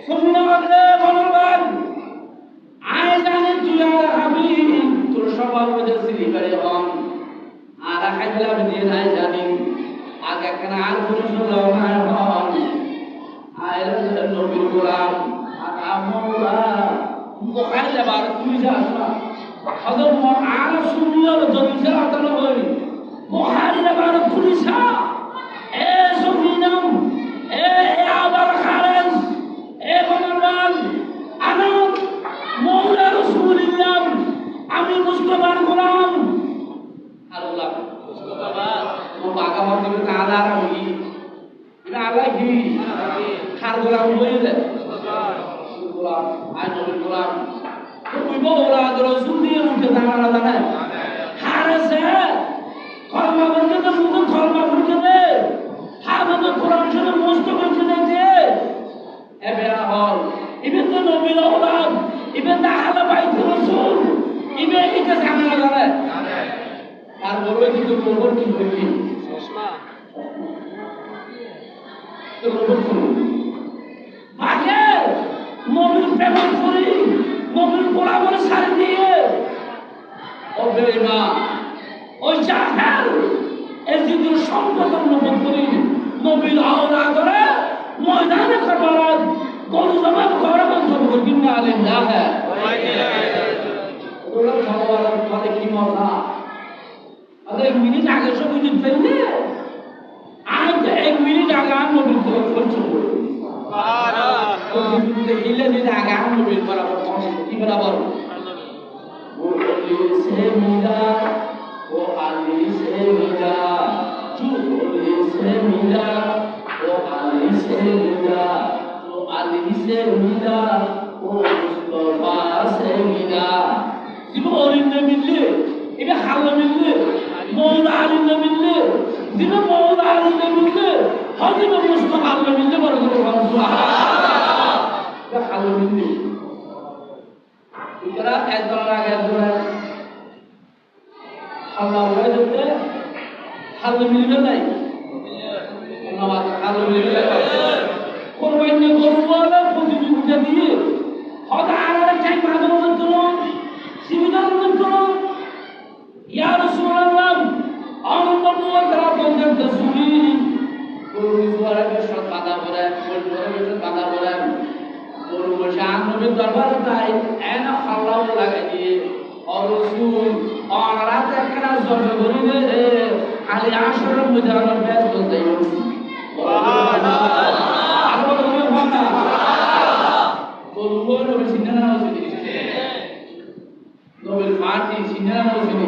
সুন্নাহ বলে বলবান আয় জানে তুই আর আমি তোর সবার মধ্যে সিলিকারে হন আর খাইলা দিয়ে নাই জানি আগে কেন আর কোনো না হন আয় নবীর গোলাম আর আমরা মুখাইলে বার তুই যাস না হযরত আর সুন্নাহ যদি জাতানো হয় মুখাইলে বার পুলিশা এ সুন্নাহ এ আবার খারেজ এ বলবান আনা মওলা রাসূলুল্লাহ আমি মুস্তাফার গোলাম আল্লাহ মুস্তাফা ও বাগা হতে কালার আমি এটা আল্লাহ কি খার গোলাম হইলে মুস্তাফা গোলাম আয় নবীর গোলাম তুমি মওলা রাসূল দিয়ে উঠে দাঁড়ানো জানে খারেছে কলমা বলতে তো মুখ কলমা বলতে দে হাতে কোরআন শরীফ মুস্তাফা বলতে দে এবেরা হল ইবেন তো নবীর আওলাদ ইবেন দা আহলে বাইত রাসূল ইবেন এটা জানা জানে আর বলবে কিন্তু গোবর কি হইবে সুষমা তো গোবর শুনুন আগে নবীর প্রেম করি নবীর গোলামের সারি দিয়ে ও বেঈমা ওই জাহেল এই যদি সংগঠন নবীর করি নবীর আওলাদ করে ময়দানে কারবালায় গরু জবাই করে বন্ধ করি না আলিল্লাহ হ্যাঁ ওরা খাওয়ার পরে কি মজা আরে মিনিট আগে সব মিনিট পেলে আজ এক মিনিট আগে আমি নবীর করছি দেখিলে দিন আগে আমি নবীর বরাবর কি বরাবর সে মিলা ও আলী সে মিলা চুলি সে মিলা ও আলী সে মিলা ও আলী সে মিলা ও মুস্তাফা সে মিলা দিব অরিন্দে মিললে এটা হালো মিললে মওলা আলীতে মিললে দিব মওলা আলীতে মিললে হযরত মুস্তাফা আল্লাহ মিললে বড় করে সুবহানাল্লাহ এটা হালো মিললে ইকরা একজন আগে একজন আল্লাহ ওই দিতে হালো মিলবে নাই নামাজ হালো মিলবে কোরবানি করবো প্রতিযোগিতা দিয়ে হযরত আলীর চাই মাদরুল করুন সিমিদার করুন ইয়া রাসূলুল্লাহ আনন্দ মুআদ্দারা বলেন রাসূলি গুরুজওয়ারে সব বাধা বলেন গুরুজওয়ারে বাধা বলেন গুরু বশান নবীর দরবারে তাই এনা খাল্লাও লাগাই দিয়ে ও রাসূল অনারাতে একখানা জড় করিলে খালি আসরের মধ্যে আমরা ব্যস্ত হয়ে যাই সুবহানাল্লাহ আল্লাহ বলে ভাঙা বলবো নবী সিনানা নবীর ফাটি সিনানা নবী